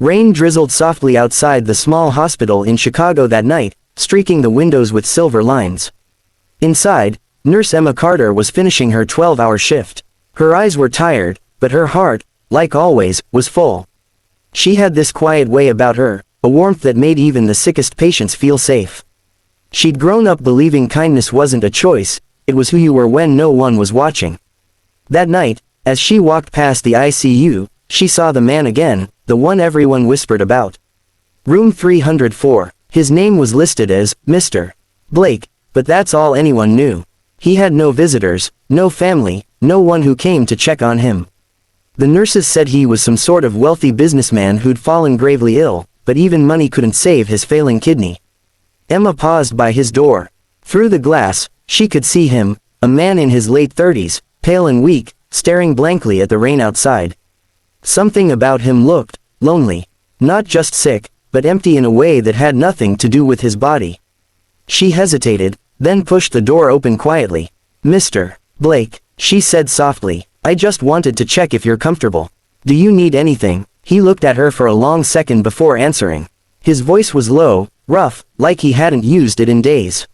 Rain drizzled softly outside the small hospital in Chicago that night, streaking the windows with silver lines. Inside, Nurse Emma Carter was finishing her 12-hour shift. Her eyes were tired, but her heart, like always, was full. She had this quiet way about her, a warmth that made even the sickest patients feel safe. She'd grown up believing kindness wasn't a choice, it was who you were when no one was watching. That night, as she walked past the ICU, she saw the man again, the one everyone whispered about. Room 304. His name was listed as Mr. Blake, but that's all anyone knew. He had no visitors, no family, no one who came to check on him. The nurses said he was some sort of wealthy businessman who'd fallen gravely ill, but even money couldn't save his failing kidney. Emma paused by his door. Through the glass, she could see him, a man in his late 30s, pale and weak, staring blankly at the rain outside. Something about him looked lonely. Not just sick, but empty in a way that had nothing to do with his body. She hesitated, then pushed the door open quietly. "Mr. Blake," she said softly, "I just wanted to check if you're comfortable. Do you need anything?" He looked at her for a long second before answering. His voice was low, rough, like he hadn't used it in days.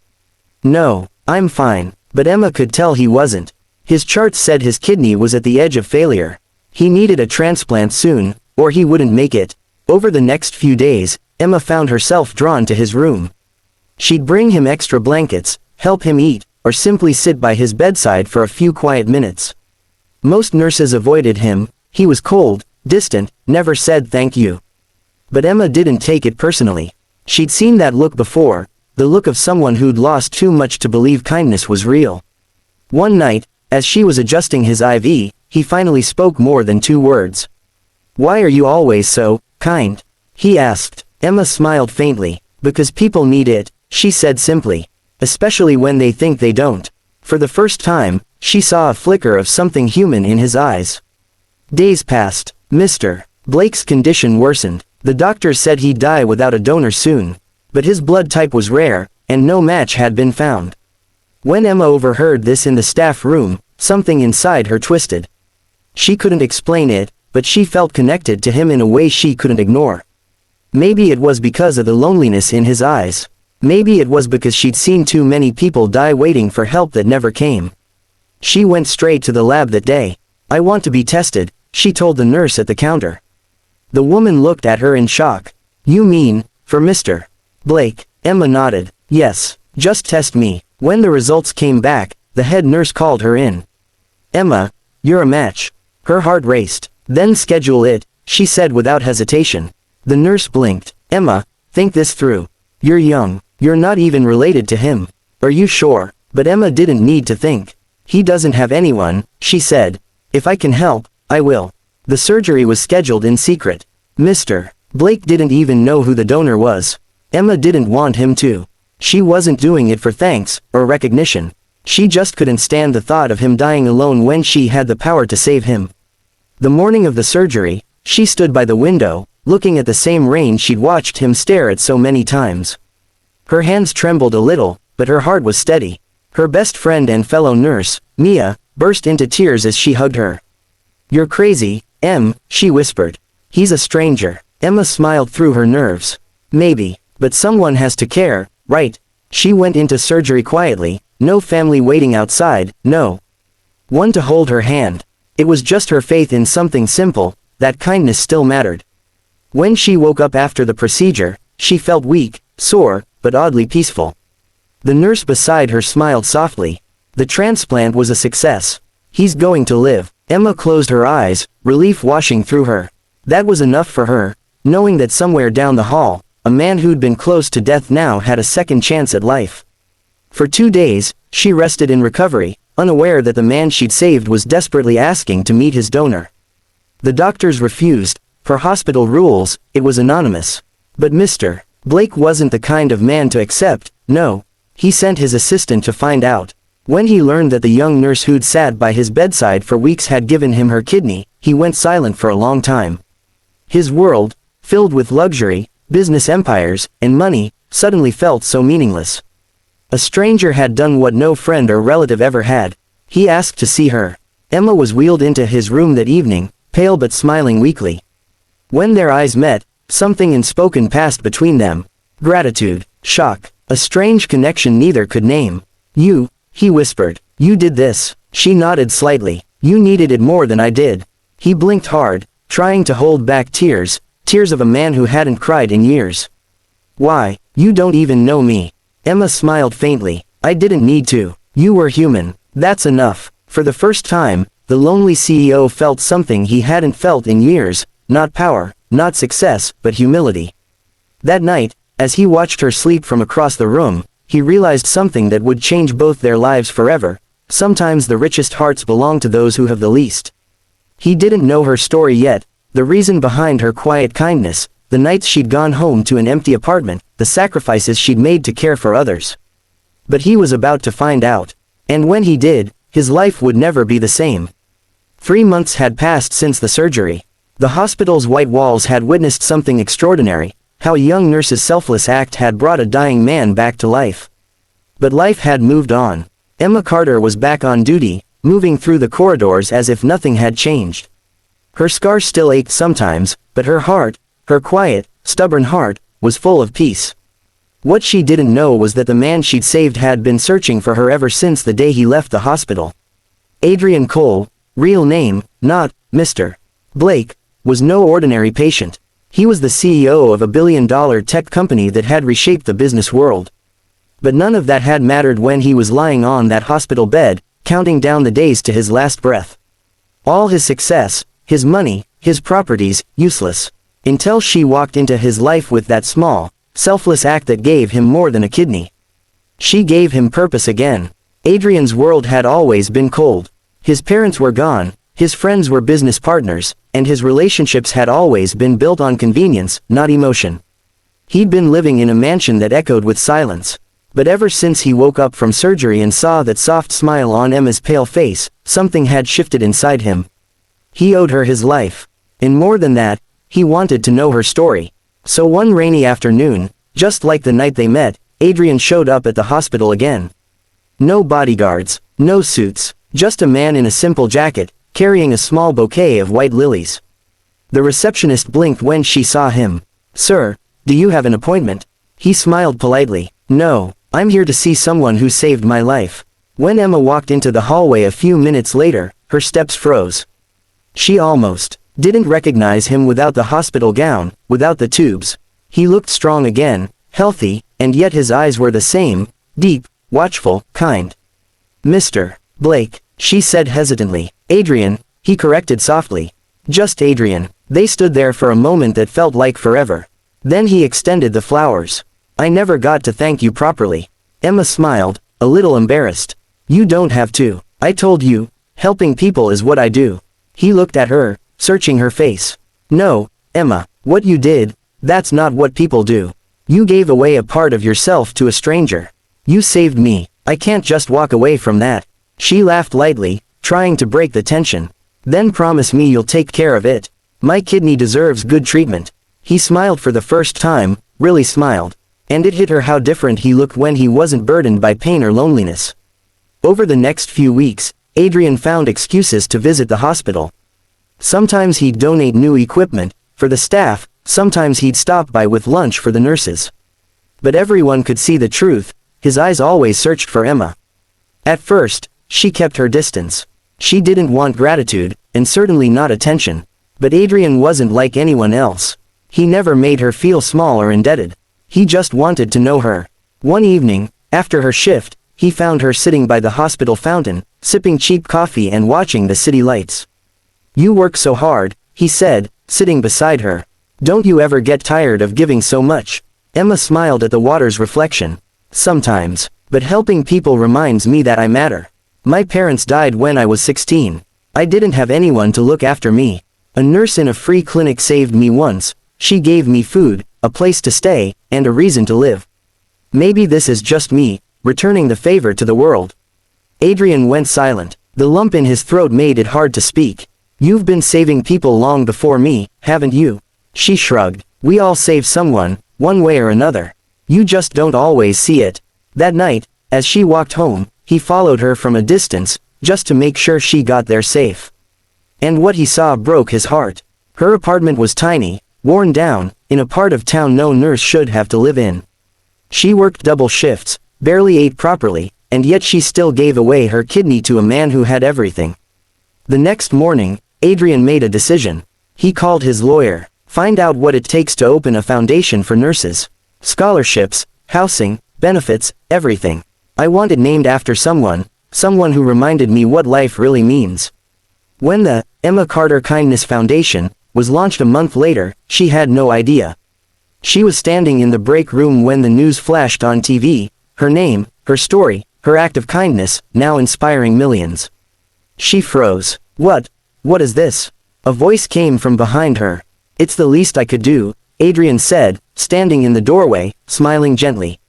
"No, I'm fine," but Emma could tell he wasn't. His chart said his kidney was at the edge of failure. He needed a transplant soon, or he wouldn't make it. Over the next few days, Emma found herself drawn to his room. She'd bring him extra blankets, help him eat, or simply sit by his bedside for a few quiet minutes. Most nurses avoided him. He was cold, distant, never said thank you. But Emma didn't take it personally. She'd seen that look before, the look of someone who'd lost too much to believe kindness was real. One night, as she was adjusting his IV, he finally spoke more than 2 words. "Why are you always so kind?" he asked. Emma smiled faintly. "Because people need it," she said simply. "Especially when they think they don't." For the first time, she saw a flicker of something human in his eyes. Days passed. Mr. Blake's condition worsened. The doctors said he'd die without a donor soon. But his blood type was rare, and no match had been found. When Emma overheard this in the staff room, something inside her twisted. She couldn't explain it, but she felt connected to him in a way she couldn't ignore. Maybe it was because of the loneliness in his eyes. Maybe it was because she'd seen too many people die waiting for help that never came. She went straight to the lab that day. "I want to be tested," she told the nurse at the counter. The woman looked at her in shock. "You mean, for Mr. Blake?" Emma nodded. "Yes, just test me." When the results came back, the head nurse called her in. "Emma, you're a match." Her heart raced. "Then schedule it," she said without hesitation. The nurse blinked. "Emma, think this through. You're young. You're not even related to him." "Are you sure?" But Emma didn't need to think. "He doesn't have anyone," she said. "If I can help, I will." The surgery was scheduled in secret. Mr. Blake didn't even know who the donor was. Emma didn't want him to. She wasn't doing it for thanks or recognition. She just couldn't stand the thought of him dying alone when she had the power to save him. The morning of the surgery, she stood by the window, looking at the same rain she'd watched him stare at so many times. Her hands trembled a little, but her heart was steady. Her best friend and fellow nurse, Mia, burst into tears as she hugged her. "You're crazy, Em," she whispered. "He's a stranger." Emma smiled through her nerves. "Maybe, but someone has to care, right?" She went into surgery quietly, no family waiting outside, no one to hold her hand. It was just her faith in something simple, that kindness still mattered. When she woke up after the procedure, she felt weak, sore, but oddly peaceful. The nurse beside her smiled softly. The transplant was a success. "He's going to live." Emma closed her eyes, relief washing through her. That was enough for her, knowing that somewhere down the hall, a man who'd been close to death now had a second chance at life. For 2 days, she rested in recovery, unaware that the man she'd saved was desperately asking to meet his donor. The doctors refused. Per hospital rules, it was anonymous. But Mr. Blake wasn't the kind of man to accept, no. He sent his assistant to find out. When he learned that the young nurse who'd sat by his bedside for weeks had given him her kidney, he went silent for a long time. His world, filled with luxury, business empires, and money, suddenly felt so meaningless. A stranger had done what no friend or relative ever had. He asked to see her. Emma was wheeled into his room that evening, pale but smiling weakly. When their eyes met, Something unspoken passed between them. Gratitude, shock, a strange connection neither could name. You, he whispered. You did this. She nodded slightly. You needed it more than I did. He blinked hard, trying to hold back tears, tears of a man who hadn't cried in years. Why, you don't even know me. Emma smiled faintly. I didn't need to. You were human. That's enough. For the first time, the lonely CEO felt something he hadn't felt in years, not power, not success, but humility. That night, as he watched her sleep from across the room, he realized something that would change both their lives forever. Sometimes the richest hearts belong to those who have the least. He didn't know her story yet, the reason behind her quiet kindness, the nights she'd gone home to an empty apartment, the sacrifices she'd made to care for others. But he was about to find out. And when he did, his life would never be the same. 3 months had passed since the surgery. The hospital's white walls had witnessed something extraordinary, how a young nurse's selfless act had brought a dying man back to life. But life had moved on. Emma Carter was back on duty, moving through the corridors as if nothing had changed. Her scars still ached sometimes, but her heart, her quiet, stubborn heart, was full of peace. What she didn't know was that the man she'd saved had been searching for her ever since the day he left the hospital. Adrian Cole, real name, not Mr. Blake, was no ordinary patient. He was the CEO of a billion-dollar tech company that had reshaped the business world. But none of that had mattered when he was lying on that hospital bed, counting down the days to his last breath. All his success, his money, his properties, useless. Until she walked into his life with that small, selfless act that gave him more than a kidney. She gave him purpose again. Adrian's world had always been cold. His parents were gone, his friends were business partners, and his relationships had always been built on convenience, not emotion. He'd been living in a mansion that echoed with silence. But ever since he woke up from surgery and saw that soft smile on Emma's pale face, something had shifted inside him. He owed her his life. And more than that, he wanted to know her story. So one rainy afternoon, just like the night they met, Adrian showed up at the hospital again. No bodyguards, no suits, just a man in a simple jacket, carrying a small bouquet of white lilies. The receptionist blinked when she saw him. Sir, do you have an appointment? He smiled politely. No, I'm here to see someone who saved my life. When Emma walked into the hallway a few minutes later, her steps froze. She almost didn't recognize him without the hospital gown, without the tubes. He looked strong again, healthy, and yet his eyes were the same, deep, watchful, kind. Mr. Blake, she said hesitantly. Adrian, he corrected softly. Just Adrian. They stood there for a moment that felt like forever. Then he extended the flowers. I never got to thank you properly. Emma smiled, a little embarrassed. You don't have to. I told you, helping people is what I do. He looked at her, searching her face. No, Emma, what you did, that's not what people do. You gave away a part of yourself to a stranger. You saved me. I can't just walk away from that. She laughed lightly, trying to break the tension. Then promise me you'll take care of it. My kidney deserves good treatment. He smiled for the first time, really smiled. And it hit her how different he looked when he wasn't burdened by pain or loneliness. Over the next few weeks, Adrian found excuses to visit the hospital. Sometimes he'd donate new equipment for the staff, sometimes he'd stop by with lunch for the nurses. But everyone could see the truth, his eyes always searched for Emma. At first, she kept her distance. She didn't want gratitude, and certainly not attention. But Adrian wasn't like anyone else. He never made her feel small or indebted. He just wanted to know her. One evening, after her shift, he found her sitting by the hospital fountain, sipping cheap coffee and watching the city lights. You work so hard, he said, sitting beside her. Don't you ever get tired of giving so much? Emma smiled at the water's reflection. Sometimes, but helping people reminds me that I matter. My parents died when I was 16. I didn't have anyone to look after me. A nurse in a free clinic saved me once. She gave me food, a place to stay, and a reason to live. Maybe this is just me, returning the favor to the world. Adrian went silent. The lump in his throat made it hard to speak. You've been saving people long before me, haven't you? She shrugged. We all save someone, one way or another. You just don't always see it. That night, as she walked home, he followed her from a distance, just to make sure she got there safe. And what he saw broke his heart. Her apartment was tiny, worn down, in a part of town no nurse should have to live in. She worked double shifts, barely ate properly, and yet she still gave away her kidney to a man who had everything. The next morning, Adrian made a decision. He called his lawyer. Find out what it takes to open a foundation for nurses. Scholarships, housing, benefits, everything. I want it named after someone who reminded me what life really means. When the Emma Carter Kindness Foundation was launched a month later, she had no idea. She was standing in the break room when the news flashed on TV, her name, her story, her act of kindness, now inspiring millions. She froze. What is this? A voice came from behind her. It's the least I could do, Adrian said, standing in the doorway, smiling gently.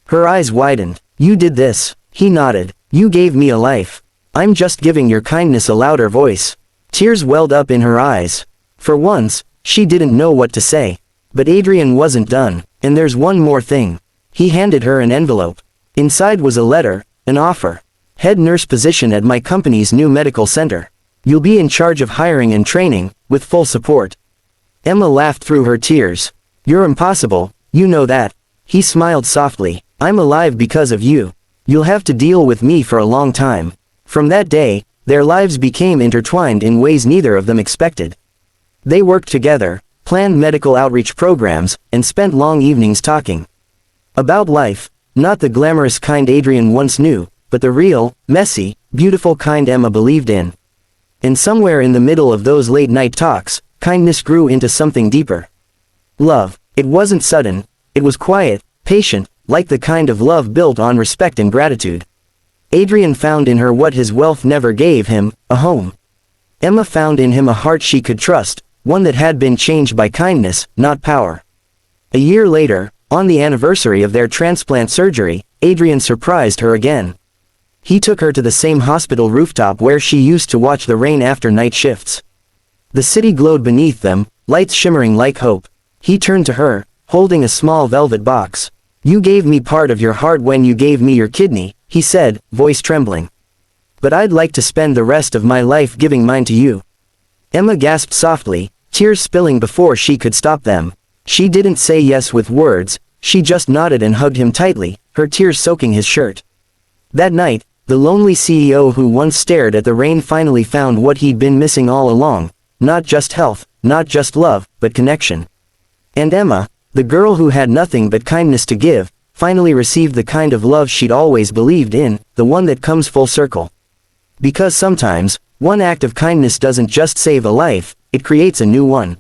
Her eyes widened. You did this. He nodded. You gave me a life. I'm just giving your kindness a louder voice. Tears welled up in her eyes. For once, she didn't know what to say. But Adrian wasn't done. And there's one more thing. He handed her an envelope. Inside was a letter, an offer. Head nurse position at my company's new medical center. You'll be in charge of hiring and training, with full support. Emma laughed through her tears. You're impossible, you know that. He smiled softly. I'm alive because of you. You'll have to deal with me for a long time. From that day, their lives became intertwined in ways neither of them expected. They worked together, planned medical outreach programs, and spent long evenings talking about life, not the glamorous kind Adrian once knew, but the real, messy, beautiful kind Emma believed in. And somewhere in the middle of those late-night talks, kindness grew into something deeper. Love. It wasn't sudden, it was quiet, patient, like the kind of love built on respect and gratitude. Adrian found in her what his wealth never gave him, a home. Emma found in him a heart she could trust, one that had been changed by kindness, not power. A year later, on the anniversary of their transplant surgery, Adrian surprised her again. He took her to the same hospital rooftop where she used to watch the rain after night shifts. The city glowed beneath them, lights shimmering like hope. He turned to her, holding a small velvet box. You gave me part of your heart when you gave me your kidney, he said, voice trembling. But I'd like to spend the rest of my life giving mine to you. Emma gasped softly, tears spilling before she could stop them. She didn't say yes with words, she just nodded and hugged him tightly, her tears soaking his shirt. That night, the lonely CEO who once stared at the rain finally found what he'd been missing all along, not just health, not just love, but connection. And Emma, the girl who had nothing but kindness to give, finally received the kind of love she'd always believed in, the one that comes full circle. Because sometimes, one act of kindness doesn't just save a life, it creates a new one.